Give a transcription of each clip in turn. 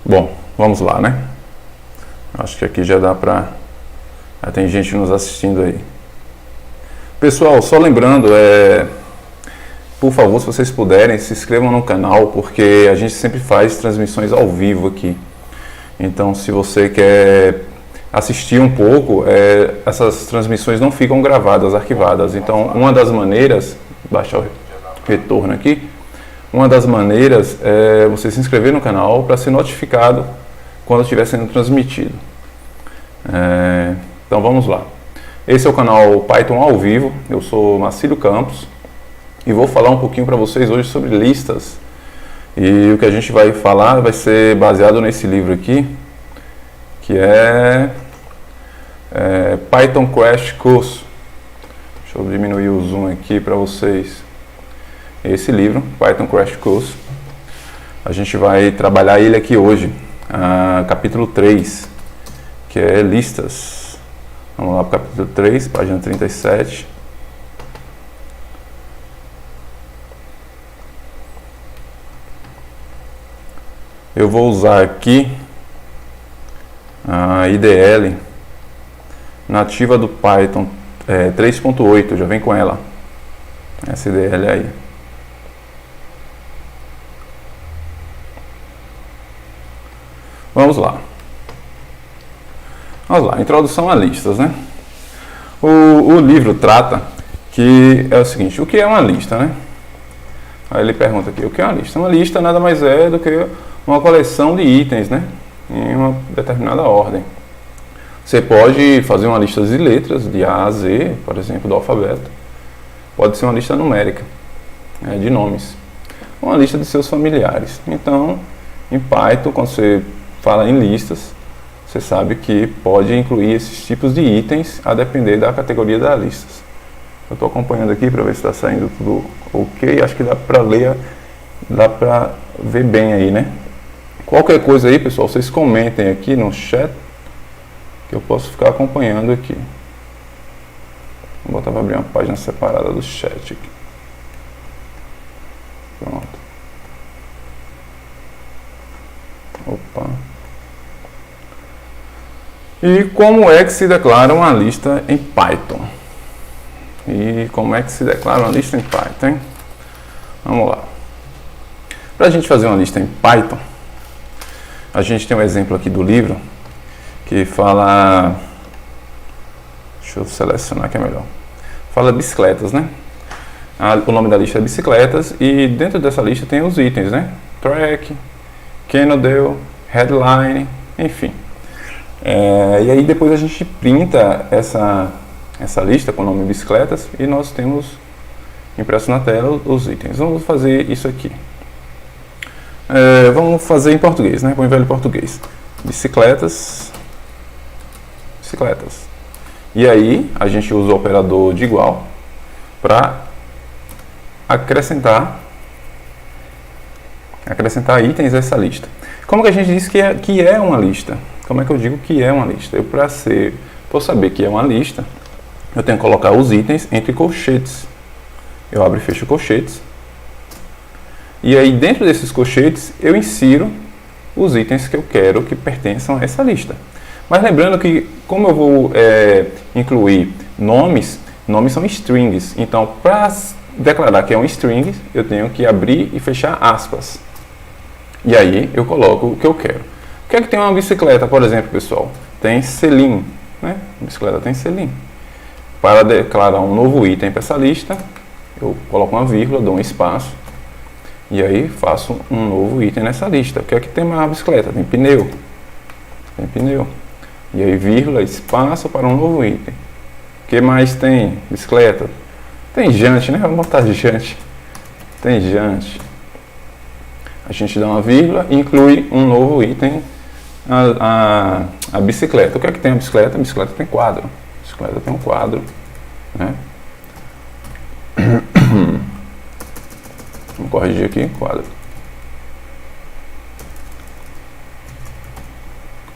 Bom, vamos lá, né? Acho que aqui já dá pra... Já tem gente nos assistindo aí. Pessoal, só lembrando, por favor, se vocês puderem, se inscrevam no canal, porque a gente sempre faz transmissões ao vivo aqui. Então, se você quer assistir um pouco, essas transmissões não ficam gravadas, arquivadas. Então, uma das maneiras, baixar o retorno aqui, uma das maneiras é você se inscrever no canal para ser notificado quando estiver sendo transmitido. Então vamos lá. Esse é o canal Python ao vivo, eu sou Marcílio Campos e vou falar um pouquinho para vocês hoje sobre listas. E o que a gente vai falar vai ser baseado nesse livro aqui, que é Python Crash Course. Deixa eu diminuir o zoom aqui para vocês. Esse livro, Python Crash Course, a gente vai trabalhar ele aqui hoje, capítulo 3, que é listas. Vamos lá para o capítulo 3, página 37. Eu vou usar aqui a IDL nativa do Python 3.8, já vem com ela, essa IDL aí. Vamos lá. Introdução a listas, né? O livro trata que é o seguinte, o que é uma lista, né? Aí ele pergunta aqui, o que é uma lista? Uma lista nada mais é do que uma coleção de itens, né? Em uma determinada ordem. Você pode fazer uma lista de letras, de A a Z, por exemplo, do alfabeto. Pode ser uma lista numérica, de nomes. Uma lista de seus familiares. Então, em Python, quando você fala em listas, você sabe que pode incluir esses tipos de itens a depender da categoria das listas. Eu estou acompanhando aqui para ver se está saindo tudo ok. Acho que dá para ler, dá para ver bem aí, né? Qualquer coisa aí, pessoal, vocês comentem aqui no chat que eu posso ficar acompanhando aqui. Vou botar para abrir uma página separada do chat aqui. Pronto. Opa. E como é que se declara uma lista em Python? Hein? Vamos lá. Para a gente fazer uma lista em Python, a gente tem um exemplo aqui do livro que fala... Deixa eu selecionar que é melhor. Fala bicicletas, né? O nome da lista é bicicletas e dentro dessa lista tem os itens, né? Track, Cannondale, Headline, enfim. E aí depois a gente printa essa lista com o nome bicicletas e nós temos impresso na tela os itens. Vamos fazer isso aqui. Vamos fazer em português, né? Põe velho português. Bicicletas. E aí a gente usa o operador de igual para acrescentar itens a essa lista. Como que a gente diz que é uma lista? Como é que eu digo que é uma lista? Para saber que é uma lista, eu tenho que colocar os itens entre colchetes. Eu abro e fecho colchetes. E aí dentro desses colchetes eu insiro os itens que eu quero que pertençam a essa lista. Mas lembrando que como eu vou incluir nomes são strings. Então para declarar que é um string, eu tenho que abrir e fechar aspas. E aí eu coloco o que eu quero. O que é que tem uma bicicleta, por exemplo, pessoal? Tem selim, né? A bicicleta tem selim. Para declarar um novo item para essa lista, eu coloco uma vírgula, dou um espaço e aí faço um novo item nessa lista. O que é que tem uma bicicleta? Tem pneu. E aí vírgula, espaço para um novo item. O que mais tem? Bicicleta. Tem jante, né? Vamos botar jante. Tem jante. A gente dá uma vírgula e inclui um novo item, a bicicleta. O que é que tem a bicicleta? A bicicleta tem quadro. A bicicleta tem um quadro, né? Vamos corrigir aqui, quadro.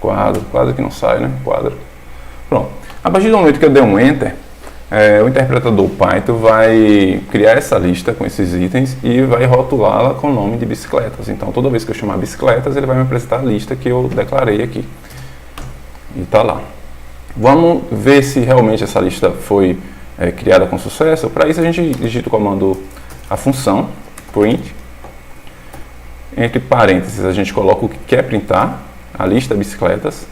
Quadro que não sai, né? Quadro. Pronto. A partir do momento que eu der um Enter, o interpretador Python vai criar essa lista com esses itens e vai rotulá-la com o nome de bicicletas. Então, toda vez que eu chamar bicicletas, ele vai me apresentar a lista que eu declarei aqui. E está lá. Vamos ver se realmente essa lista foi criada com sucesso. Para isso, a gente digita o comando, a função print. Entre parênteses, a gente coloca o que quer printar, a lista bicicletas,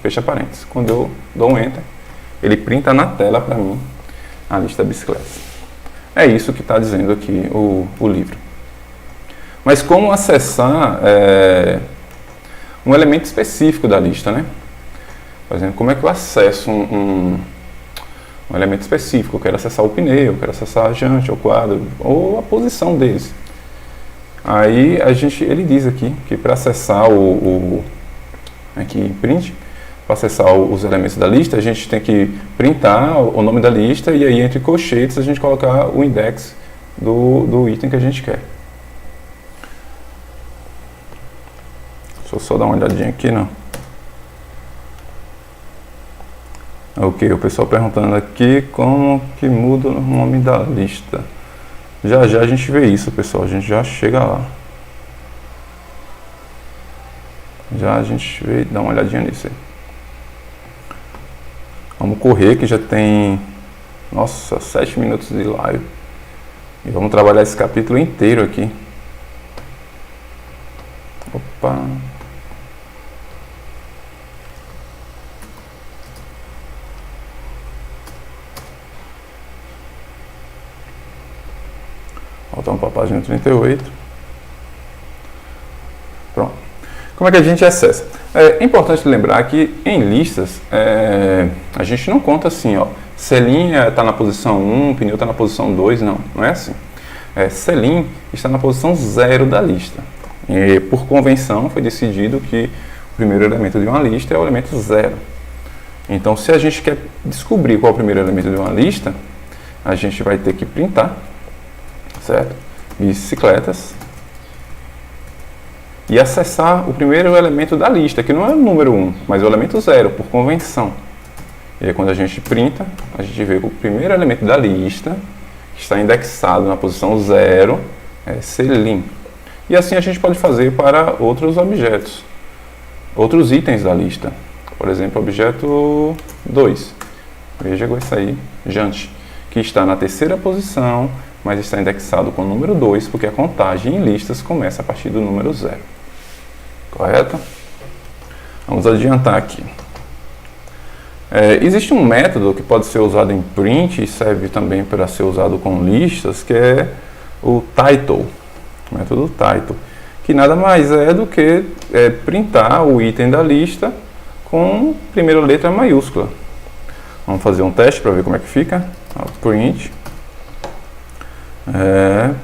fecha parênteses. Quando eu dou um Enter, ele printa na tela para mim a lista bicicletas. É isso que está dizendo aqui o livro. Mas como acessar um elemento específico da lista, né? Por exemplo, como é que eu acesso um elemento específico? Eu quero acessar o pneu, eu quero acessar a jante, o quadro, ou a posição deles. Aí ele diz aqui que para acessar aqui em print, para acessar os elementos da lista, a gente tem que printar o nome da lista e aí entre colchetes a gente colocar o index do item que a gente quer. Deixa eu só dar uma olhadinha aqui, não. Ok, o pessoal perguntando aqui como que muda o nome da lista. Já a gente vê isso, pessoal, a gente já chega lá. Já a gente vê, dá uma olhadinha nisso aí. Vamos correr que já tem, nossa, 7 minutos de live. E vamos trabalhar esse capítulo inteiro aqui. Opa! Voltamos para a página 38. Pronto. Como é que a gente acessa? É importante lembrar que em listas, a gente não conta assim, ó, selim está na posição 1, pneu está na posição 2, não é assim. Selim está na posição 0 da lista. E por convenção foi decidido que o primeiro elemento de uma lista é o elemento 0. Então, se a gente quer descobrir qual é o primeiro elemento de uma lista, a gente vai ter que printar, certo? Bicicletas. E acessar o primeiro elemento da lista, que não é o número 1, mas o elemento 0, por convenção. E aí, quando a gente printa, a gente vê que o primeiro elemento da lista, que está indexado na posição 0, é selim. E assim a gente pode fazer para outros objetos, outros itens da lista. Por exemplo, objeto 2. Veja com isso aí, jante, que está na terceira posição, mas está indexado com o número 2, porque a contagem em listas começa a partir do número 0. Correto? Vamos adiantar aqui. Existe um método que pode ser usado em print e serve também para ser usado com listas, que é o title, o método title, que nada mais é do que printar o item da lista com a primeira letra maiúscula. Vamos fazer um teste para ver como é que fica. Print.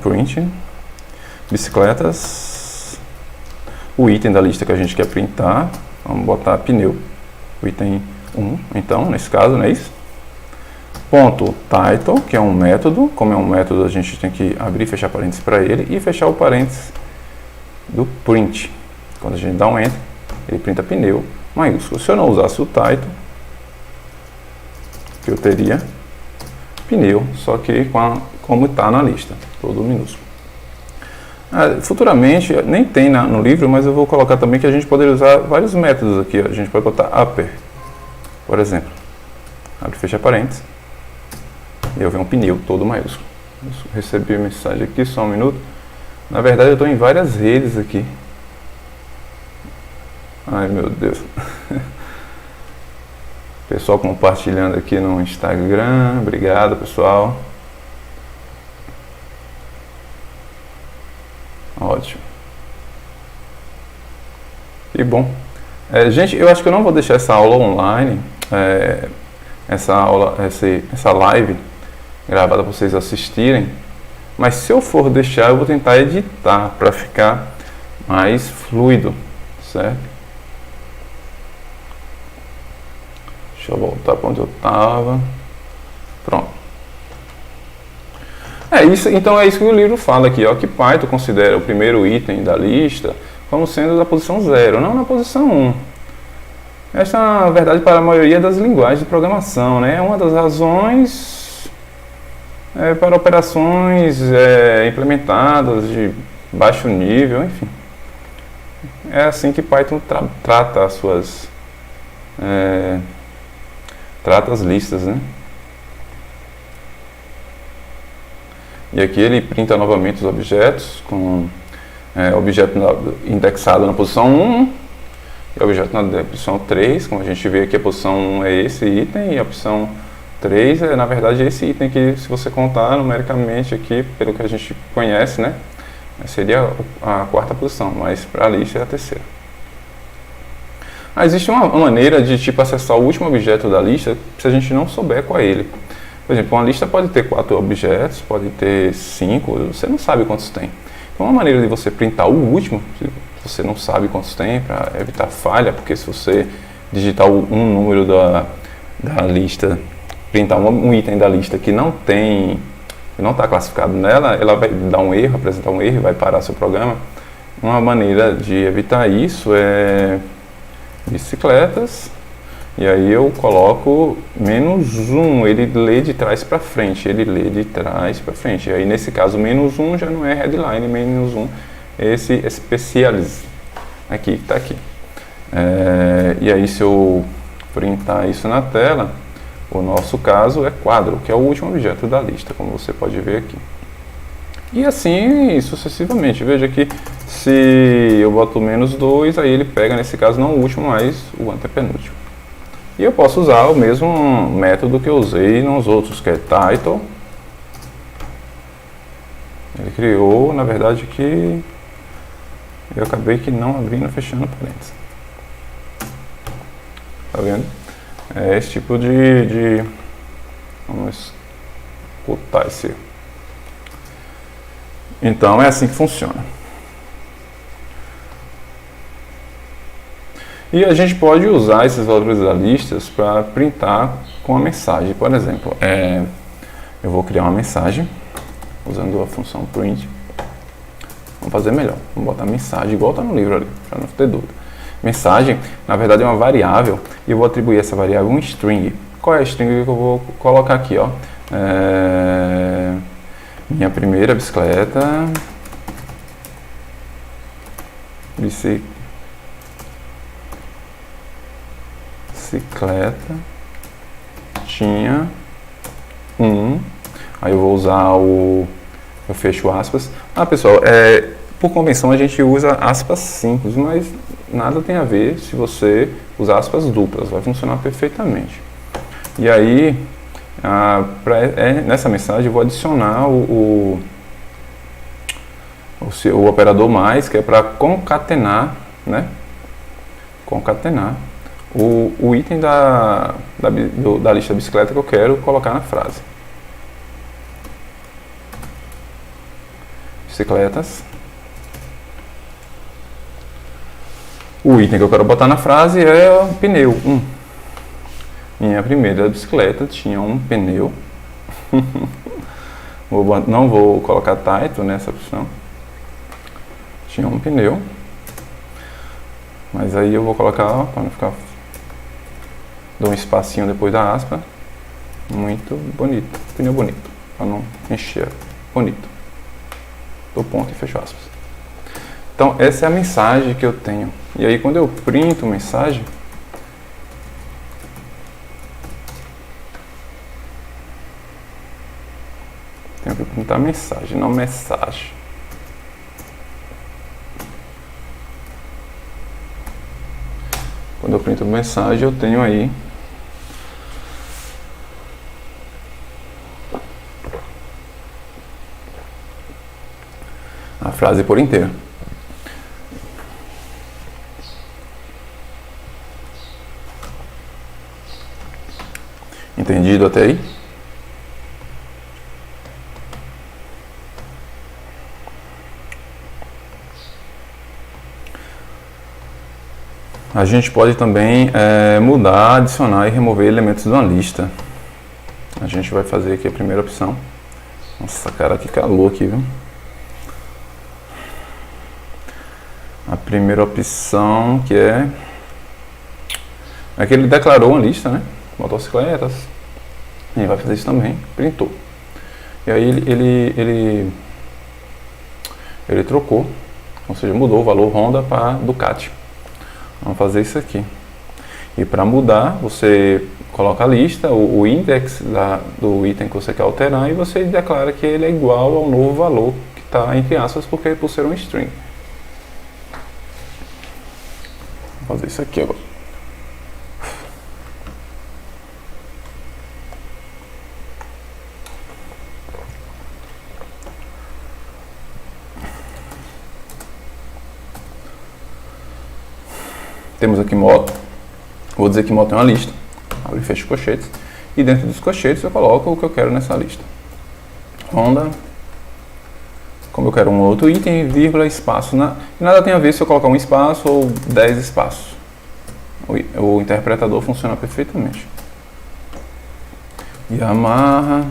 Print. Bicicletas. O item da lista que a gente quer printar. Vamos botar pneu. O item 1, então, nesse caso, não é isso? Ponto title, que é um método. Como é um método, a gente tem que abrir e fechar parênteses para ele e fechar o parênteses do print. Quando a gente dá um enter, ele printa pneu maiúsculo. Se eu não usasse o title, que eu teria pneu, só que como está na lista, todo minúsculo. Futuramente, nem tem no livro, mas eu vou colocar também que a gente poderia usar vários métodos aqui. A gente pode botar upper, por exemplo. Abre e fecha parênteses. E eu vejo um pneu todo maiúsculo. Eu recebi a mensagem aqui, só um minuto. Na verdade, eu estou em várias redes aqui. Ai, meu Deus. Pessoal compartilhando aqui no Instagram. Obrigado, pessoal. Ótimo. Que bom. Gente, eu acho que eu não vou deixar essa aula online, essa live gravada para vocês assistirem, mas se eu for deixar, eu vou tentar editar para ficar mais fluido, certo? Deixa eu voltar para onde eu estava. Pronto. Então é isso que o livro fala aqui, ó, que Python considera o primeiro item da lista como sendo da posição 0, não na posição 1. Essa é uma verdade para a maioria das linguagens de programação, né? É uma das razões para operações implementadas de baixo nível, enfim. É assim que Python trata as suas trata as listas, né? E aqui ele printa novamente os objetos com objeto indexado na posição 1 e objeto na posição 3. Como a gente vê aqui, a posição 1 é esse item e a posição 3 é, na verdade, esse item que, se você contar numericamente aqui, pelo que a gente conhece, né, seria a quarta posição, mas para a lista é a terceira. Existe uma maneira de tipo acessar o último objeto da lista se a gente não souber qual é ele. Por exemplo, uma lista pode ter 4 objetos, pode ter 5, você não sabe quantos tem. Então, uma maneira de você printar o último, se você não sabe quantos tem, para evitar falha, porque se você digitar um número da lista, printar um item da lista que não tem, que não está classificado nela, ela vai dar um erro, apresentar um erro e vai parar seu programa. Uma maneira de evitar isso é bicicletas. E aí eu coloco -1, ele lê de trás para frente, ele lê de trás para frente. E aí nesse caso -1 já não é headline, -1 é esse specialize, aqui, que está aqui. E aí se eu printar isso na tela, o nosso caso é quadro, que é o último objeto da lista, como você pode ver aqui. E assim sucessivamente. Veja que se eu boto -2, aí ele pega, nesse caso, não o último, mas o antepenúltimo. E eu posso usar o mesmo método que eu usei nos outros, que é title. Ele criou, na verdade, que eu acabei que não abrindo e fechando parênteses. Tá vendo? É esse tipo de vamos escutar esse. Então é assim que funciona. E a gente pode usar esses valores das listas para printar com a mensagem. Por exemplo, eu vou criar uma mensagem usando a função print. Vamos fazer melhor. Vamos botar mensagem igual está no livro ali, para não ter dúvida. Mensagem, na verdade, é uma variável e eu vou atribuir essa variável um string. Qual é a string que eu vou colocar aqui? Ó? Minha primeira bicicleta. Bicicleta tinha aí eu vou usar eu fecho aspas. Pessoal, por convenção a gente usa aspas simples, mas nada tem a ver se você usar aspas duplas, vai funcionar perfeitamente. E aí, nessa mensagem eu vou adicionar o operador mais, que é para concatenar, né? Concatenar o item da lista bicicleta que eu quero colocar na frase. Bicicletas. O item que eu quero botar na frase é o pneu. Minha primeira bicicleta tinha um pneu. Não vou colocar title nessa opção. Tinha um pneu. Mas aí eu vou colocar, para não ficar... Dou um espacinho depois da aspa. Muito bonito. Pneu bonito. Para não encher. Bonito. Dou ponto e fecho aspas. Então, essa é a mensagem que eu tenho. E aí, quando eu printo mensagem, tenho que printar mensagem, não mensagem. Quando eu printo mensagem, eu tenho aí a frase por inteiro. Entendido até aí? A gente pode também mudar, adicionar e remover elementos de uma lista. A gente vai fazer aqui a primeira opção. Nossa, cara, que calor aqui, viu? A primeira opção, que é Aqui ele declarou uma lista, né? Motocicletas. Ele vai fazer isso também. Printou. E aí ele trocou, ou seja, mudou o valor Honda para Ducati. Vamos fazer isso aqui. E para mudar, você coloca a lista, o index do item que você quer alterar e você declara que ele é igual ao novo valor que está entre aspas, porque por ser um string. Vou fazer isso aqui agora. Temos aqui moto. Vou dizer que moto é uma lista. Abre e fecha os colchetes. E dentro dos colchetes eu coloco o que eu quero nessa lista. Honda. Como eu quero um outro item, vírgula, espaço. Nada tem a ver se eu colocar um espaço ou 10 espaços. O interpretador funciona perfeitamente. Yamaha,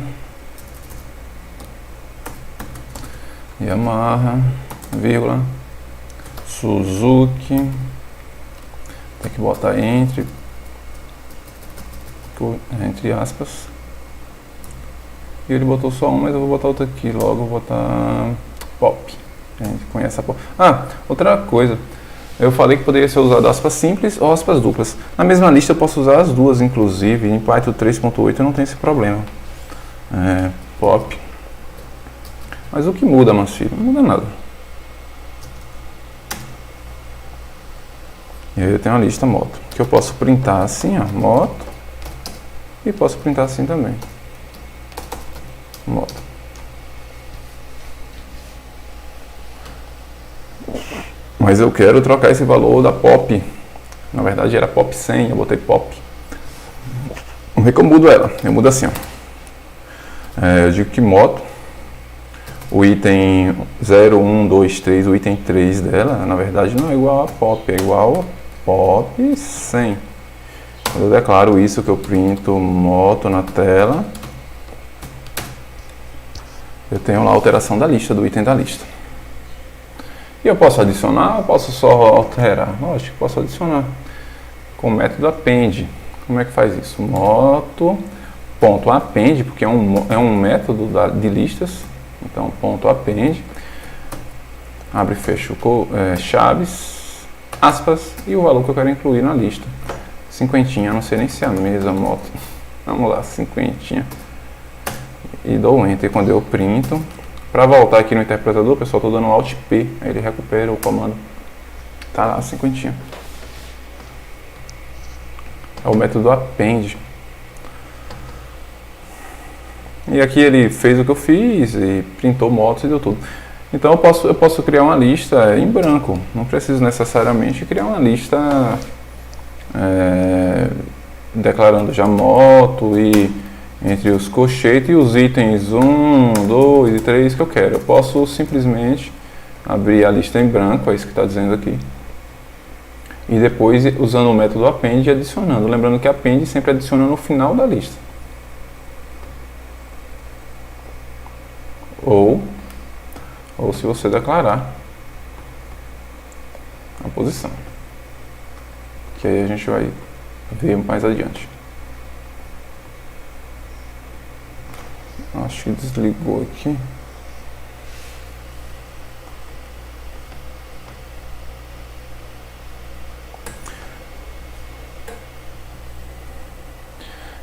vírgula, Suzuki. Tem que botar entre aspas. E ele botou só um, mas eu vou botar outro aqui logo. Vou botar Pop. A gente conhece a Pop. Ah, outra coisa. Eu falei que poderia ser usado aspas simples ou aspas duplas. Na mesma lista eu posso usar as duas, inclusive. Em Python 3.8 não tem esse problema. Pop. Mas o que muda, meus filhos? Não muda nada. E aí eu tenho a lista moto, que eu posso printar assim, ó, moto, e posso printar assim também, moto. Mas eu quero trocar esse valor da Pop, na verdade era Pop 100, eu botei Pop. Vamos ver que eu mudo ela, eu mudo assim, ó. Eu digo que moto, o item 0, 1, 2, 3, o item 3 dela, na verdade não é igual a Pop, é igual a Pop 100. Quando eu declaro isso, que eu printo moto na tela, eu tenho lá a alteração da lista, do item da lista. E eu posso adicionar ou posso só alterar? Lógico que posso adicionar com o método append. Como é que faz isso? Moto, ponto append, porque é um método de listas. Então, ponto append, abre e fecha chaves, aspas, e o valor que eu quero incluir na lista. Cinquentinha, não sei nem se é a mesma moto. Vamos lá, cinquentinha. E dou Enter. E quando eu printo, para voltar aqui no interpretador, pessoal, estou dando Alt P, aí ele recupera o comando. Tá lá, cinquentinha. É o método append. E aqui ele fez o que eu fiz e printou motos e deu tudo. Então eu posso criar uma lista em branco. Não preciso necessariamente criar uma lista declarando já moto e entre os colchetes e os itens 1, 2 e 3 que eu quero. Eu posso simplesmente abrir a lista em branco, é isso que está dizendo aqui. E depois, usando o método append, adicionando. Lembrando que append sempre adiciona no final da lista. Ou se você declarar a posição, que aí a gente vai ver mais adiante. Acho que desligou aqui.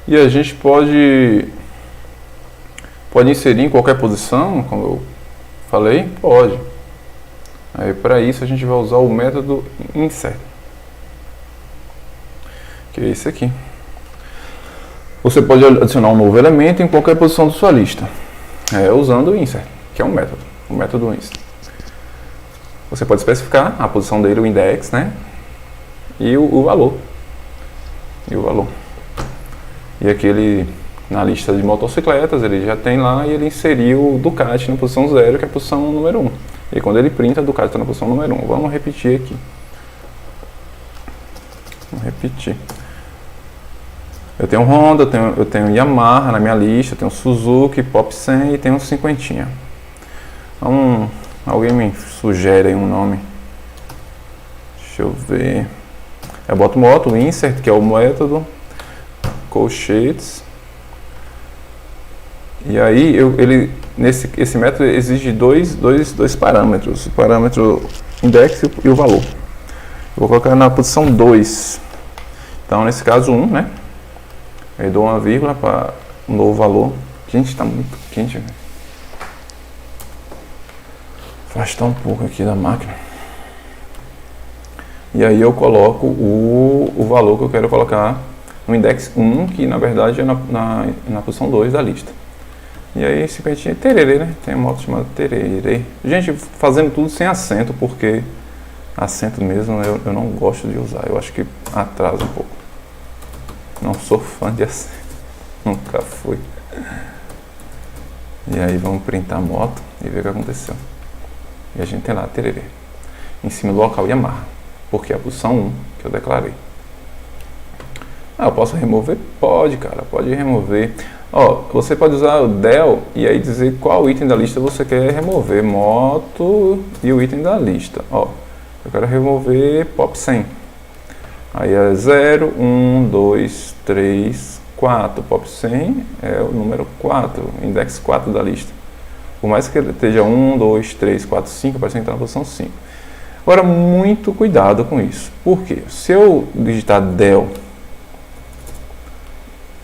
E a gente pode inserir em qualquer posição, como eu falei? Pode. Aí para isso a gente vai usar o método insert, que é esse aqui. Você pode adicionar um novo elemento em qualquer posição da sua lista, usando o insert, que é um método, o método insert. Você pode especificar a posição dele, o index, né? E o valor. E aqui ele, na lista de motocicletas, ele já tem lá e ele inseriu o Ducati na posição 0, que é a posição número 1. E quando ele printa, o Ducati está na posição número 1. Vamos repetir aqui. Vamos repetir. Eu tenho Honda, eu tenho Yamaha na minha lista, eu tenho Suzuki, Pop 100 e tenho um cinquentinha. Alguém me sugere aí um nome. Deixa eu ver. Eu boto moto, insert, que é o método, colchetes. E aí, esse método exige dois parâmetros, o parâmetro index e o valor. Eu vou colocar na posição 2. Então, nesse caso, 1, né? Aí dou uma vírgula para um novo valor. Gente, está muito quente. Afastar um pouco aqui da máquina. E aí eu coloco o valor que eu quero colocar no index 1, que na verdade é na posição 2 da lista. E aí simplesmente tererê, né? Tem uma moto chamada tererê. Gente, fazendo tudo sem acento, porque acento mesmo eu não gosto de usar. Eu acho que atrasa um pouco. Não sou fã de acento. Nunca fui. E aí vamos printar a moto e ver o que aconteceu. E a gente tem lá tererê. Em cima do local Yamaha. Porque é a posição 1 que eu declarei. Eu posso remover? Pode, cara. Pode remover. Você pode usar o del e aí dizer qual item da lista você quer remover. Moto e o item da lista. Eu quero remover pop 100. Aí é 0, 1, 2, 3, 4. Pop 100 é o número 4, index 4 da lista. Por mais que ele esteja 1, 2, 3, 4, 5, parece que está na posição 5. Agora, muito cuidado com isso. Por quê? Se eu digitar del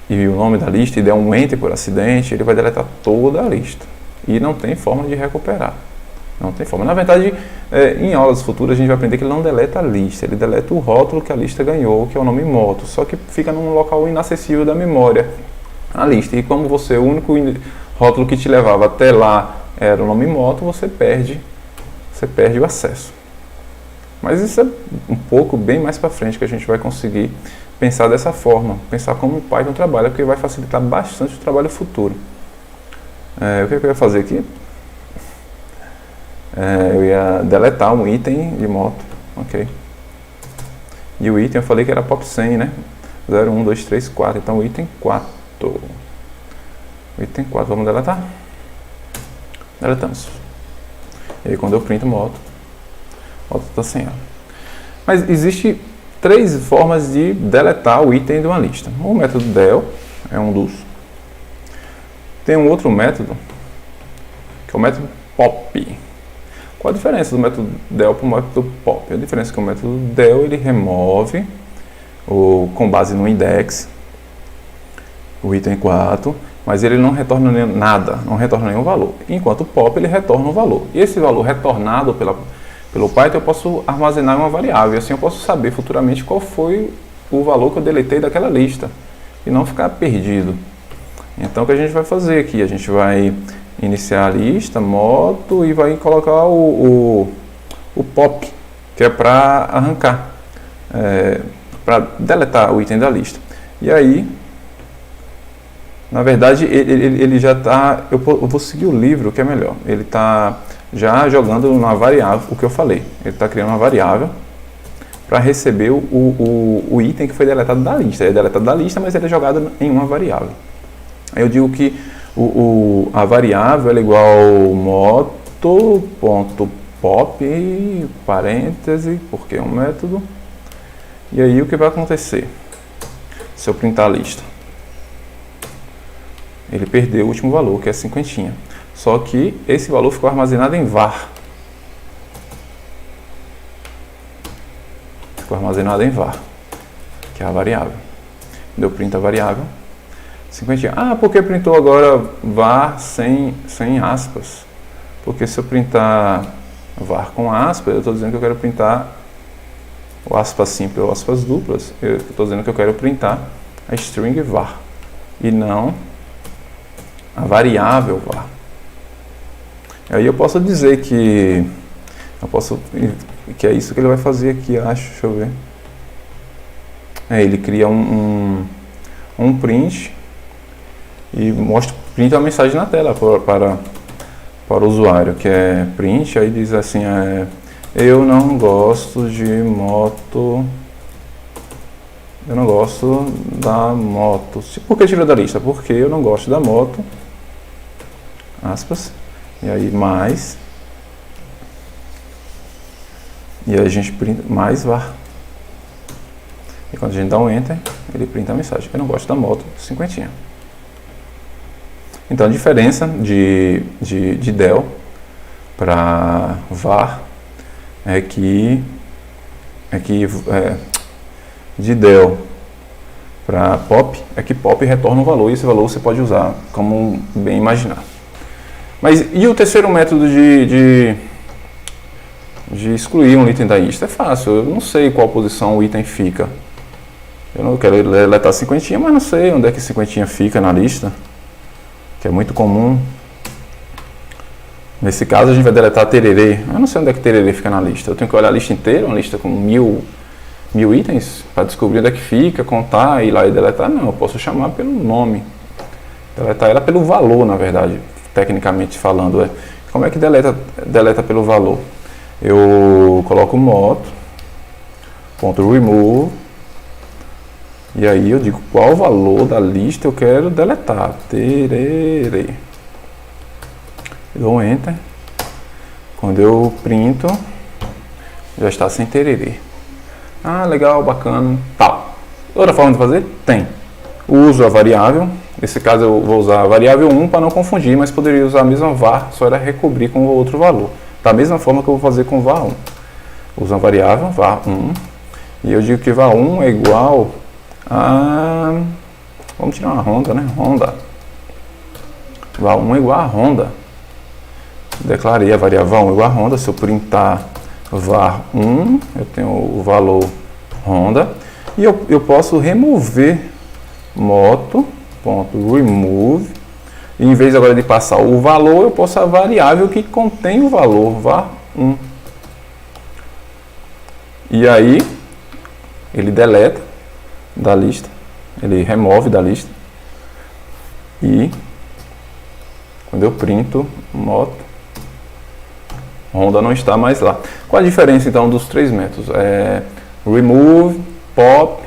e o nome da lista e der um enter por acidente, ele vai deletar toda a lista. E não tem forma de recuperar. Não tem forma. Na verdade, em aulas futuras a gente vai aprender que ele não deleta a lista, ele deleta o rótulo que a lista ganhou, que é o nome moto, só que fica num local inacessível da memória, a lista. E como o único rótulo que te levava até lá era o nome moto, você perde o acesso. Mas isso é um pouco bem mais para frente que a gente vai conseguir pensar dessa forma, pensar como o Python trabalha, porque vai facilitar bastante o trabalho futuro. O que eu ia fazer aqui? Eu ia deletar um item de moto, ok? E o item eu falei que era pop 100, né? 0, 1, 2, 3, 4, então o item 4. O item 4, vamos deletar? Deletamos. E aí quando eu printo moto, a moto está sem ela. Mas existe 3 formas de deletar o item de uma lista. O método del é um dos. Tem um outro método, que é o método pop. Qual a diferença do método del para o método pop? A diferença é que o método del ele remove, com base no index, o item 4, mas ele não retorna nada, não retorna nenhum valor. Enquanto o pop ele retorna um valor. E esse valor retornado pelo Python eu posso armazenar em uma variável. E assim eu posso saber futuramente qual foi o valor que eu deletei daquela lista. E não ficar perdido. Então o que a gente vai fazer aqui? A gente vai iniciar a lista, moto, e vai colocar o pop, que é para arrancar, para deletar o item da lista. E aí, na verdade, ele já está, eu vou seguir o livro, que é melhor. Ele está já jogando uma variável, o que eu falei. Ele está criando uma variável para receber o item que foi deletado da lista. Ele é deletado da lista, mas ele é jogado em uma variável. Aí eu digo que a variável é igual ao moto.pop, parêntese, porque é um método. E aí o que vai acontecer? Se eu printar a lista, ele perdeu o último valor, que é 50. Só que esse valor ficou armazenado em var. Ficou armazenado em var, que é a variável. Quando eu printo a variável, 50. Por que printou agora var sem aspas? Porque se eu printar var com aspas, eu estou dizendo que eu quero printar o aspas simples ou aspas duplas. Eu estou dizendo que eu quero printar a string var e não a variável var. Aí eu posso dizer que é isso que ele vai fazer aqui, acho. Deixa eu ver. Ele cria um print e printa uma mensagem na tela para o usuário, que é print, aí diz assim, eu não gosto de moto, eu não gosto da moto. Por que tirou da lista? Porque eu não gosto da moto, aspas, e aí mais, e aí a gente printa mais var. E quando a gente dá um Enter, ele printa a mensagem. Eu não gosto da moto, cinquentinha. Então a diferença de del para var é que de del para pop é que pop retorna um valor, e esse valor você pode usar como bem imaginar. Mas e o terceiro método de excluir um item da lista? É fácil, eu não sei qual posição o item fica. Eu não quero deletar cinquentinha, mas não sei onde é que cinquentinha fica na lista, que é muito comum. Nesse caso a gente vai deletar tererê. Eu não sei onde é que tererê fica na lista. Eu tenho que olhar a lista inteira, uma lista com mil itens, para descobrir onde é que fica, contar, ir lá e deletar. Não, eu posso chamar pelo nome. Deletar ela pelo valor, na verdade, tecnicamente falando. Como é que deleta pelo valor? Eu coloco moto.remove e aí eu digo qual valor da lista eu quero deletar. Tererê. Dou um Enter. Quando eu printo, já está sem tererê. Ah, legal, bacana, tal. Outra forma de fazer? Tem. Uso a variável. Nesse caso eu vou usar a variável 1 para não confundir, mas poderia usar a mesma var, só era recobrir com outro valor. Da mesma forma que eu vou fazer com var 1. Uso a variável var 1 e eu digo que var 1 é igual a... Vamos tirar uma ronda, né? Ronda. var 1 é igual a ronda. Declarei a variável 1 igual a ronda. Se eu printar var 1, eu tenho o valor ronda. E eu posso remover moto.remove. E em vez agora de passar o valor, eu posso a variável que contém o valor, var 1. E aí, ele deleta da lista, ele remove da lista. E quando eu printo moto, Honda não está mais lá. Qual a diferença então dos três métodos? Remove, pop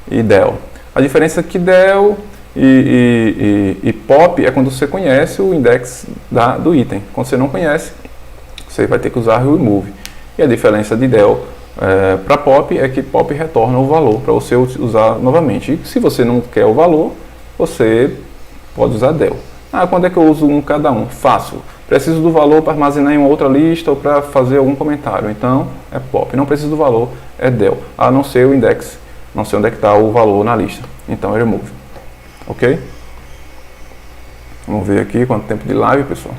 e del. A diferença é que del e pop é quando você conhece o index do item. Quando você não conhece, você vai ter que usar remove. E a diferença de del para pop é que pop retorna o valor para você usar novamente. E se você não quer o valor, você pode usar del. Ah, quando é que eu uso um cada um? Fácil. Preciso do valor para armazenar em uma outra lista ou para fazer algum comentário. Então, é pop. Não preciso do valor, é del. A não ser o index. Não sei onde é que está o valor na lista. Então, é remove. Ok? Vamos ver aqui quanto tempo de live, pessoal.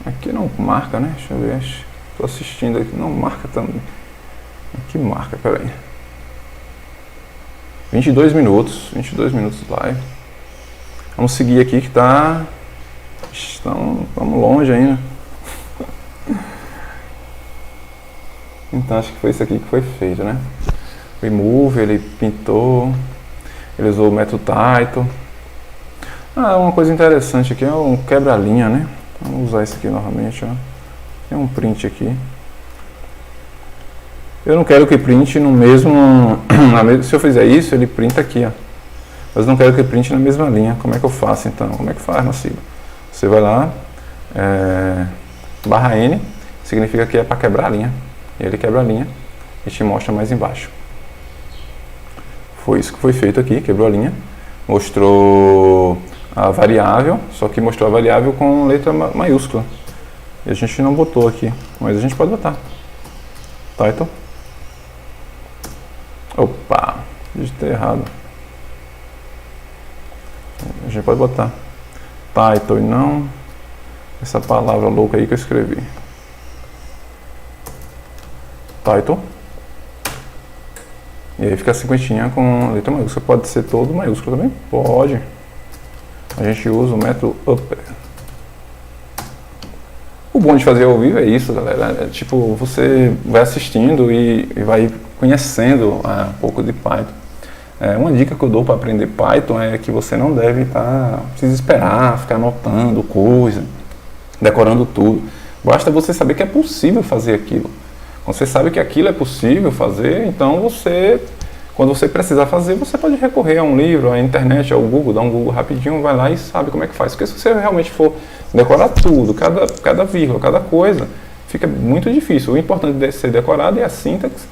Aqui não marca, né? Deixa eu ver. Estou assistindo aqui. Não marca também. Aqui marca, peraí. 22 minutos. 22 minutos de live. Vamos seguir aqui que está... Estamos longe ainda. Então acho que foi isso aqui que foi feito, né? Remove, ele pintou, ele usou o método title. Uma coisa interessante aqui é um quebra-linha, né? Vamos usar isso aqui novamente, ó. Tem um print aqui. Eu não quero que print no mesmo... Se eu fizer isso, ele printa aqui, ó. Mas não quero que print na mesma linha. Como é que eu faço então? Como é que faz, Maciba? Você vai lá, barra N, significa que é para quebrar a linha. E ele quebra a linha e te mostra mais embaixo. Foi isso que foi feito aqui, quebrou a linha. Mostrou a variável, só que mostrou a variável com letra maiúscula. E a gente não botou aqui, mas a gente pode botar. Title. Opa, digitei errado. A gente pode botar title e não essa palavra louca aí que eu escrevi. Title. E aí fica a cinquentinha com letra maiúscula. Pode ser todo maiúsculo também? Pode. A gente usa o método upper. O bom de fazer ao vivo é isso, galera. Tipo, você vai assistindo e vai conhecendo um pouco de Python. Uma dica que eu dou para aprender Python é que você não deve precisa esperar, ficar anotando coisa, decorando tudo. Basta você saber que é possível fazer aquilo. Quando você sabe que aquilo é possível fazer, então quando você precisar fazer, você pode recorrer a um livro, à internet, ao Google, dá um Google rapidinho, vai lá e sabe como é que faz. Porque se você realmente for decorar tudo, cada vírgula, cada coisa, fica muito difícil. O importante de ser decorado é a sintaxe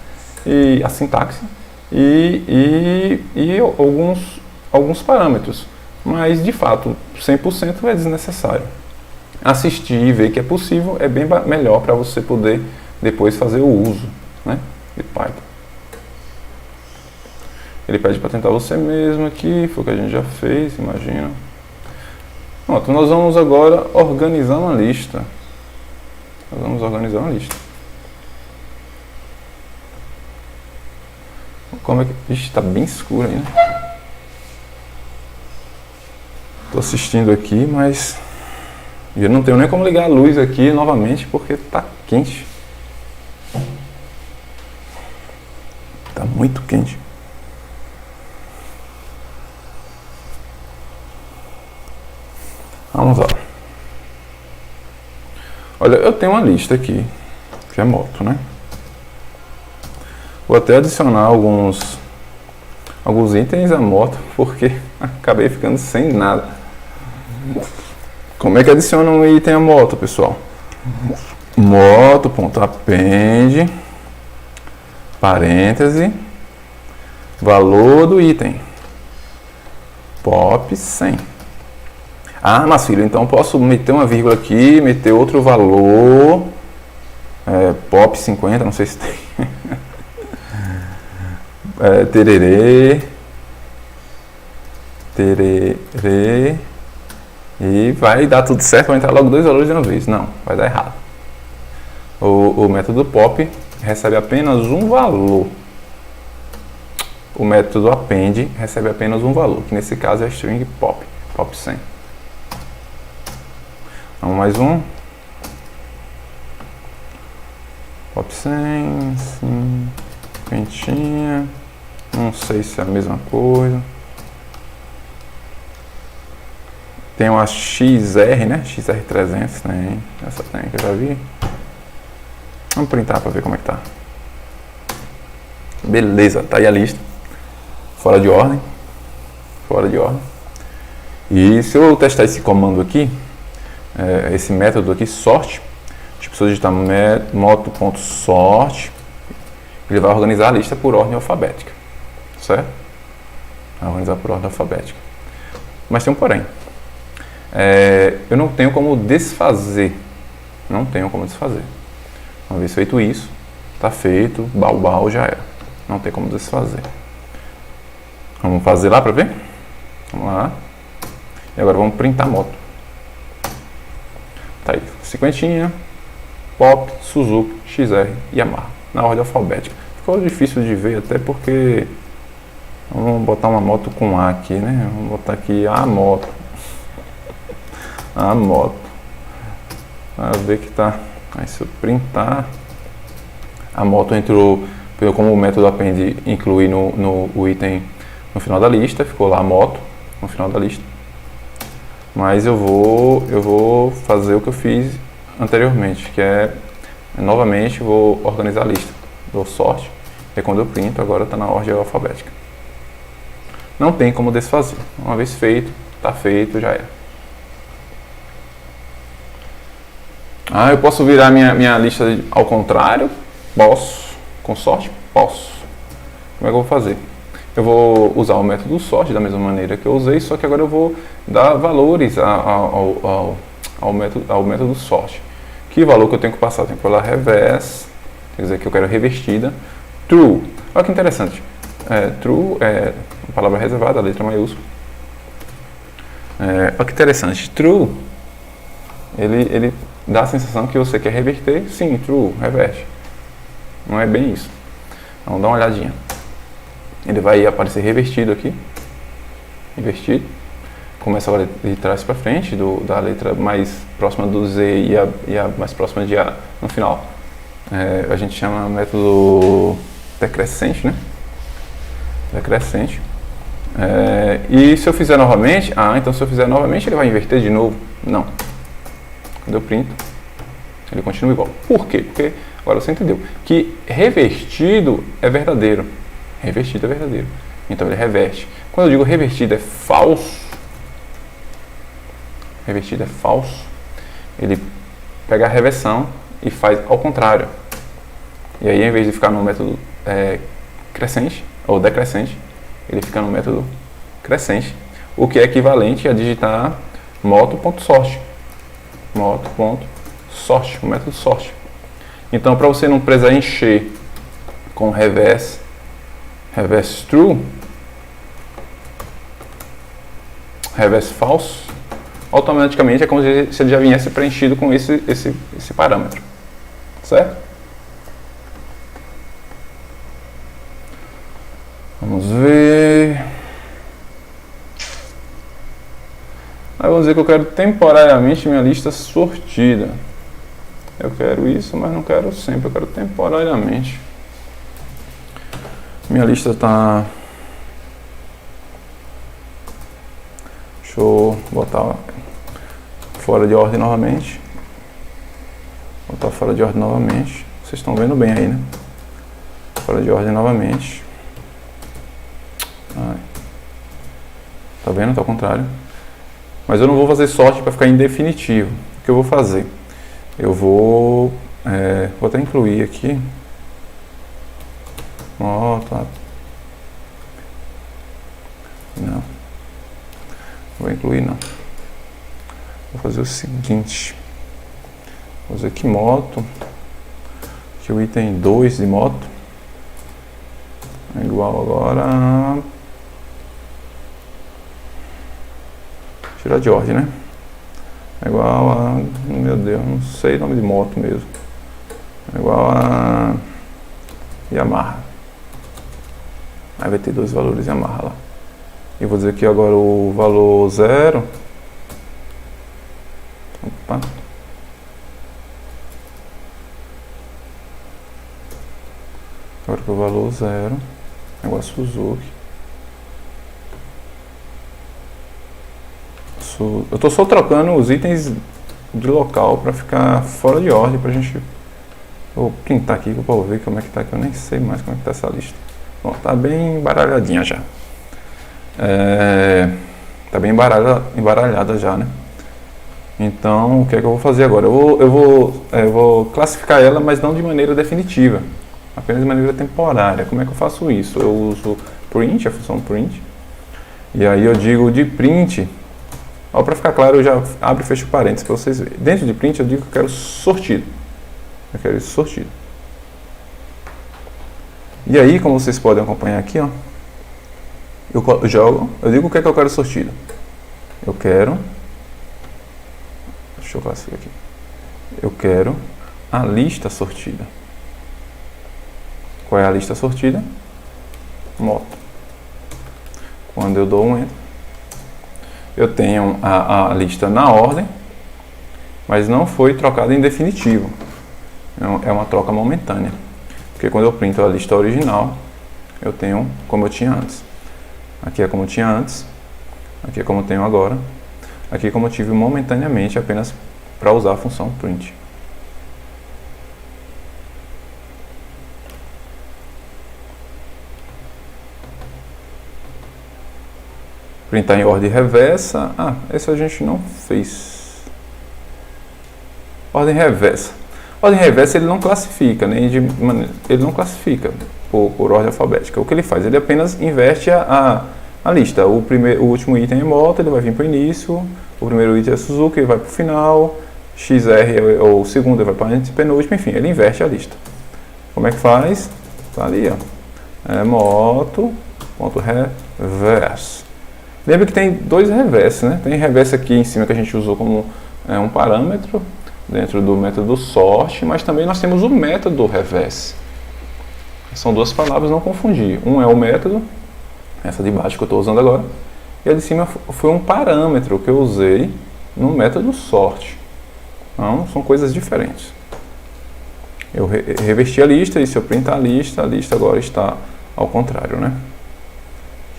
e a sintaxe e alguns parâmetros. Mas, de fato, 100% é desnecessário. Assistir e ver que é possível é bem melhor para você poder depois fazer o uso, né, de Python. Ele pede para tentar você mesmo aqui, foi o que a gente já fez, imagina. Pronto, nós vamos agora organizar uma lista. Nós vamos organizar uma lista. Como é que... Ixi, está bem escuro ainda. Estou assistindo aqui, mas eu não tenho nem como ligar a luz aqui novamente porque está quente. Está muito quente. Vamos lá. Olha, eu tenho uma lista aqui, que é moto, né? Vou até adicionar alguns itens à moto, porque acabei ficando sem nada. Como é que adiciona um item à moto, pessoal? Moto.append, parêntese, valor do item, pop 100. Ah, mas filho, então posso meter uma vírgula aqui, meter outro valor, pop 50, não sei se tem. Tererê, e vai dar tudo certo, vai entrar logo dois valores de uma vez. Não, vai dar errado. O método pop recebe apenas um valor. O método append recebe apenas um valor, que nesse caso é a string pop 100. Vamos mais um. Pop 100, sim, quentinha. Não sei se é a mesma coisa. Tem uma XR, né? XR300 tem. Essa tem que eu já vi. Vamos printar para ver como é que tá. Beleza, tá aí a lista. Fora de ordem. Fora de ordem. E se eu testar esse comando aqui, esse método aqui, sort, tipo, se eu digitar moto.sort, ele vai organizar a lista por ordem alfabética, certo? Vai organizar por ordem alfabética. Mas tem um porém. Eu não tenho como desfazer. Não tenho como desfazer. Uma vez feito isso, tá feito, bau, já era. Não tem como desfazer. Vamos fazer lá para ver? Vamos lá. E agora vamos printar a moto. Tá aí, cinquentinha, Pop, Suzuki, XR e Yamaha, na ordem alfabética. Ficou difícil de ver até porque... Vamos botar uma moto com A aqui, né? Vamos botar aqui a moto. A moto. Para ver que tá... Aí se eu printar... A moto entrou, como o método append inclui no item no final da lista, ficou lá a moto no final da lista. Mas eu vou fazer o que eu fiz anteriormente, que novamente vou organizar a lista, dou sort, e quando eu printo agora está na ordem alfabética. Não tem como desfazer, uma vez feito, está feito, já é. Ah, eu posso virar minha lista ao contrário? Posso, com sort? Posso. Como é que eu vou fazer? Eu vou usar o método sort da mesma maneira que eu usei, só que agora eu vou dar valores ao método sort. Que valor que eu tenho que passar? Eu tenho que falar reverse, quer dizer que eu quero revertida, true. Olha que interessante. True é uma palavra reservada, a letra maiúscula. Olha que interessante. True, ele dá a sensação que você quer reverter. Sim, true, reverte. Não é bem isso. Vamos dar uma olhadinha. Ele vai aparecer revertido aqui. Invertido. Começa agora de trás para frente, da letra mais próxima do Z e a mais próxima de A no final. A gente chama método decrescente, né? Decrescente. E se eu fizer novamente, então se eu fizer novamente ele vai inverter de novo? Não. Quando eu printo, ele continua igual. Por quê? Porque agora você entendeu que revertido é verdadeiro. Revertido é verdadeiro. Então ele reverte. Quando eu digo revertido é falso, ele pega a reversão e faz ao contrário. E aí, em vez de ficar no método crescente ou decrescente, ele fica no método crescente, o que é equivalente a digitar moto.sort, moto.sort, o método sort. Então, para você não precisar encher com reverse true, reverse false, automaticamente é como se ele já viesse preenchido com esse parâmetro, certo? Vamos ver. Aí vamos dizer que eu quero temporariamente minha lista sortida. Eu quero isso, mas não quero sempre, eu quero temporariamente. Minha lista está... Deixa eu botar fora de ordem novamente. Botar fora de ordem novamente. Vocês estão vendo bem aí, né? Fora de ordem novamente. Ai. Tá vendo? Tá ao contrário. Mas eu não vou fazer sorte para ficar indefinitivo. O que eu vou fazer? Eu vou até incluir aqui. Tá. Não. Vou incluir não. Vou fazer o seguinte. Vou fazer aqui moto. Aqui o item 2 de moto. É igual agora. Tirar de ordem, né? É igual a... Meu Deus, não sei o nome de moto mesmo. É igual a... Yamaha. Aí vai ter dois valores Yamaha lá. E vou dizer aqui agora o valor 0. Opa. Agora que o valor 0. É igual a Suzuki. Eu estou só trocando os itens de local para ficar fora de ordem pra gente... Vou printar aqui para ver como é que tá, que eu nem sei mais como é que tá essa lista. Bom, tá bem embaralhadinha já. Tá bem embaralhada já, né? Então, o que é que eu vou fazer agora? Eu vou classificar ela, mas não de maneira definitiva, apenas de maneira temporária. Como é que eu faço isso? Eu uso print, a função print, e aí eu digo de print. Para ficar claro, eu já abro e fecho parênteses para vocês verem. Dentro de print eu digo que eu quero sortido. Eu quero isso sortido. E aí, como vocês podem acompanhar aqui, ó, eu digo o que é que eu quero sortido. Eu quero... Deixa eu classificar aqui. Eu quero a lista sortida. Qual é a lista sortida? Moto. Quando eu dou um enter, eu tenho a lista na ordem, mas não foi trocada em definitivo. É uma troca momentânea. Porque quando eu printo a lista original, eu tenho como eu tinha antes. Aqui é como eu tinha antes, aqui é como eu tenho agora, aqui é como eu tive momentaneamente apenas para usar a função print. Printar em ordem reversa. Esse a gente não fez. Ordem reversa. Ordem reversa ele não classifica, ele não classifica por ordem alfabética. O que ele faz? Ele apenas inverte a lista. O último item é moto, ele vai vir para o início. O primeiro item é Suzuki, ele vai para o final. XR, ou o segundo, ele vai para o penúltimo. Enfim, ele inverte a lista. Como é que faz? Tá ali, ó. Moto, ponto reverso. Lembra que tem dois reversos, né? Tem reverso aqui em cima que a gente usou como um parâmetro dentro do método sort, mas também nós temos o método reverse. São duas palavras, não confundir. Um é o método, essa de baixo que eu estou usando agora, e a de cima foi um parâmetro que eu usei no método sort. Então, são coisas diferentes. Eu reverti a lista, e se eu printar a lista agora está ao contrário, né?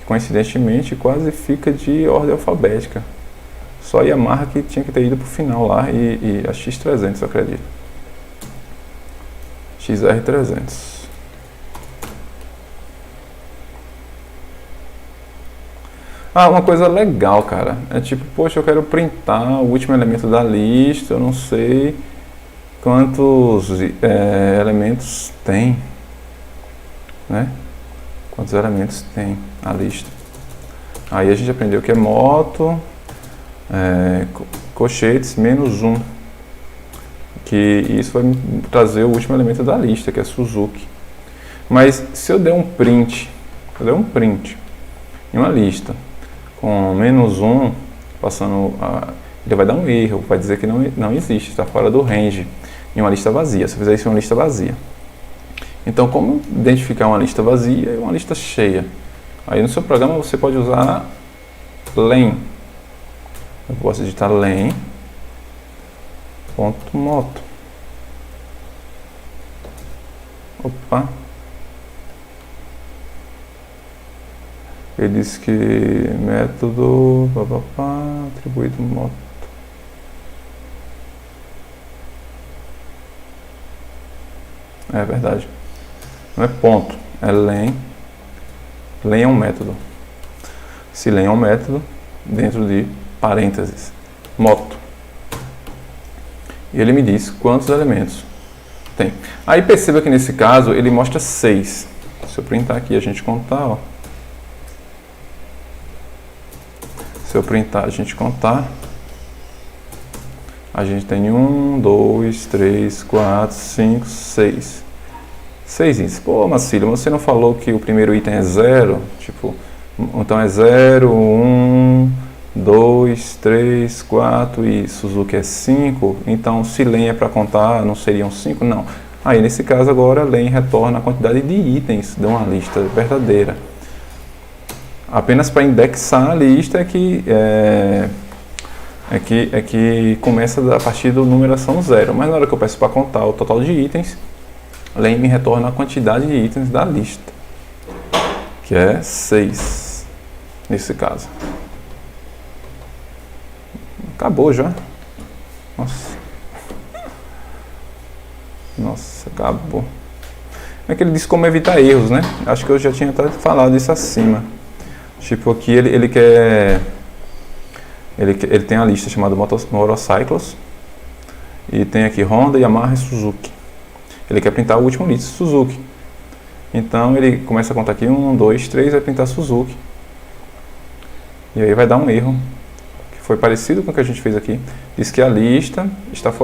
Coincidentemente, quase fica de ordem alfabética. Só a Yamaha que tinha que ter ido para o final lá e a X300, eu acredito. XR300. Uma coisa legal, cara. É tipo, poxa, eu quero printar o último elemento da lista, eu não sei quantos elementos tem. né? Quantos elementos tem a lista. Aí a gente aprendeu que é moto, colchetes, menos 1. Que isso vai me trazer o último elemento da lista, que é Suzuki. Mas se eu der um print, em uma lista com menos 1, ele vai dar um erro, vai dizer que não existe, está fora do range, em uma lista vazia. Se eu fizer isso em uma lista vazia. Então, como identificar uma lista vazia e uma lista cheia? Aí no seu programa você pode usar len. Eu posso digitar len.moto. Opa. Ele diz que método atribuído moto. É verdade. Não é ponto, é len. Len é um método. Se len é um método, dentro de parênteses, moto. E ele me diz quantos elementos tem. Aí perceba que nesse caso ele mostra 6. Se eu printar aqui e a gente contar, ó. Se eu printar, a gente contar, a gente tem 1, 2, 3, 4, 5, 6. 6 itens. Pô, Marcílio, você não falou que o primeiro item é 0? Tipo, então é 0, 1, 2, 3, 4 e Suzuki é 5. Então, se len é para contar, não seriam 5? Não. Aí, nesse caso, agora, len retorna a quantidade de itens de uma lista verdadeira. Apenas para indexar a lista é que começa a partir do numeração 0. Mas na hora que eu peço para contar o total de itens, len me retorna a quantidade de itens da lista, que é 6, nesse caso. Acabou já. Nossa, acabou. É que ele diz como evitar erros, né? Acho que eu já tinha até falado isso acima. Tipo, aqui ele tem a lista chamada Motorcycles. E tem aqui Honda, Yamaha e Suzuki. Ele quer printar o último lista, Suzuki. Então ele começa a contar aqui 1, 2, 3, vai printar Suzuki. E aí vai dar um erro, que foi parecido com o que a gente fez aqui. Diz que a lista,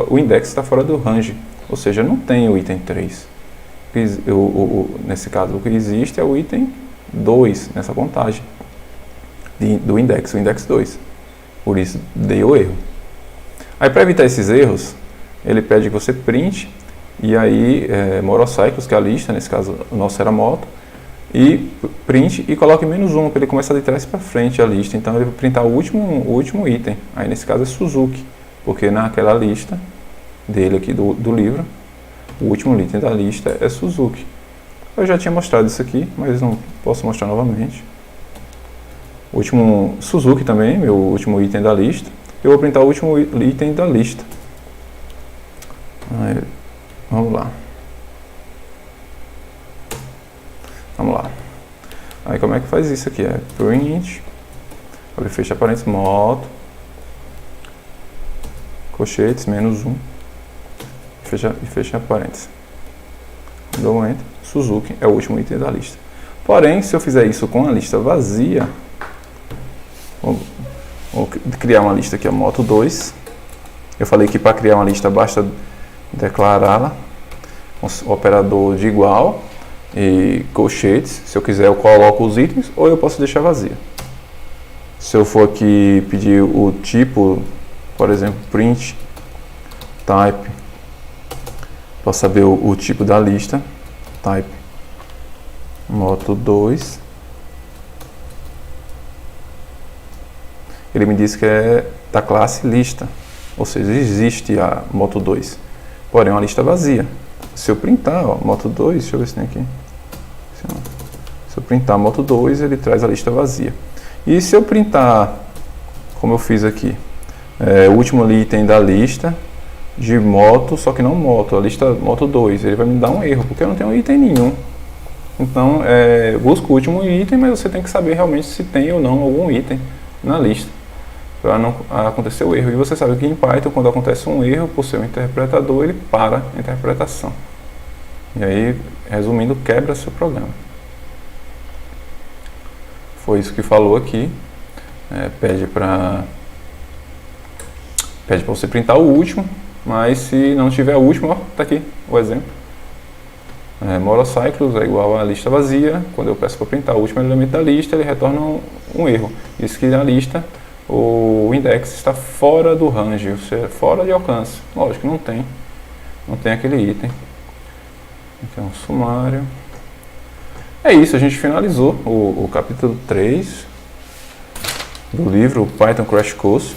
o index está fora do range. Ou seja, não tem o item 3. Nesse caso, o que existe é o item 2 nessa contagem do index, o index 2. Por isso deu o erro. Aí para evitar esses erros, ele pede que você print. E aí, Motorcycles, que é a lista, nesse caso o nosso era moto, e print e coloque menos 1, para ele começar de trás para frente a lista. Então ele vai printar o último item, aí nesse caso é Suzuki, porque naquela lista dele aqui do livro, o último item da lista é Suzuki. Eu já tinha mostrado isso aqui, mas não posso mostrar novamente. O último Suzuki também, meu último item da lista. Eu vou printar o último item da lista. Aí, vamos lá. Aí como é que faz isso aqui? É print, abre e fecha parênteses, moto, colchetes, menos 1, e fecha parênteses. Dou um enter, Suzuki é o último item da lista. Porém, se eu fizer isso com a lista vazia, vou criar uma lista aqui, a moto 2. Eu falei que para criar uma lista basta declará-la com o operador de igual e colchetes. Se eu quiser, eu coloco os itens ou eu posso deixar vazia. Se eu for aqui pedir o tipo, por exemplo, print type, para saber o tipo da lista, type moto 2, ele me diz que é da classe lista, ou seja, existe a moto 2, porém é uma lista vazia. Se eu printar, ó, moto 2, deixa eu ver se tem aqui. Se eu printar moto 2, ele traz a lista vazia. E se eu printar, como eu fiz aqui, o último item da lista de moto, só que não moto, a lista moto 2, ele vai me dar um erro, porque eu não tenho item nenhum. Então, busca o último item, mas você tem que saber realmente se tem ou não algum item na lista, para não acontecer o erro. E você sabe que em Python, quando acontece um erro, por ser um interpretador, ele para a interpretação. E aí, resumindo, quebra seu programa. foi isso que falou aqui. Pede para você printar o último, mas se não tiver o último, ó, tá aqui o exemplo. Monocycles é igual a lista vazia. Quando eu peço para printar o último elemento da lista, ele retorna um erro. Isso que na lista o index está fora do range, ou seja, fora de alcance. Lógico, não tem aquele item. Então, sumário. É isso, a gente finalizou o capítulo 3 do livro Python Crash Course,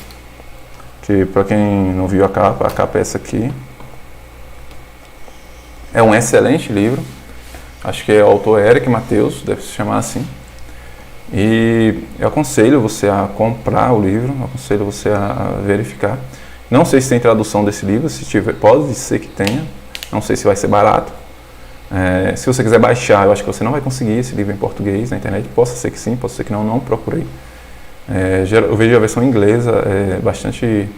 que para quem não viu a capa é essa aqui. É um excelente livro, acho que é o autor Eric Matheus, deve se chamar assim. E eu aconselho você a comprar o livro, aconselho você a verificar. Não sei se tem tradução desse livro, se tiver, pode ser que tenha, não sei se vai ser barato. Se você quiser baixar, eu acho que você não vai conseguir esse livro em português na internet, possa ser que sim, pode ser que não procurei. Eu vejo a versão inglesa,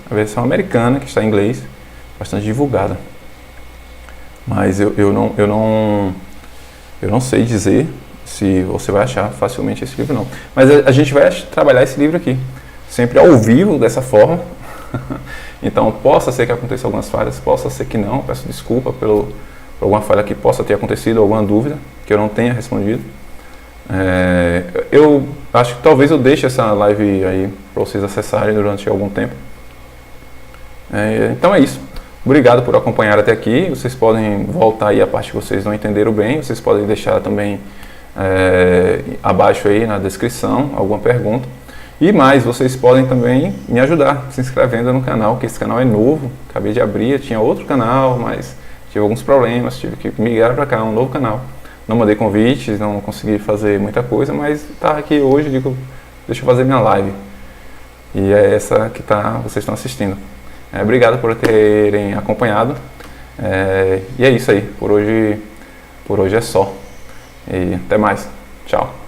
a versão americana, que está em inglês, bastante divulgada. Mas eu não sei dizer se você vai achar facilmente esse livro, não. Mas a gente vai trabalhar esse livro aqui, sempre ao vivo, dessa forma. Então, possa ser que aconteça algumas falhas, possa ser que não, peço desculpa por alguma falha que possa ter acontecido, alguma dúvida que eu não tenha respondido. Eu acho que talvez eu deixe essa live aí para vocês acessarem durante algum tempo. Então é isso. Obrigado por acompanhar até aqui. Vocês podem voltar aí a parte que vocês não entenderam bem. Vocês podem deixar também abaixo aí na descrição alguma pergunta. E mais, vocês podem também me ajudar se inscrevendo no canal, que esse canal é novo. Acabei de abrir, tinha outro canal, mas tive alguns problemas, tive que migrar para cá, um novo canal. Não mandei convites, não consegui fazer muita coisa, mas tá aqui hoje, digo, deixa eu fazer minha live. E é essa que vocês estão assistindo. Obrigado por terem acompanhado. E é isso aí, por hoje é só. E até mais. Tchau.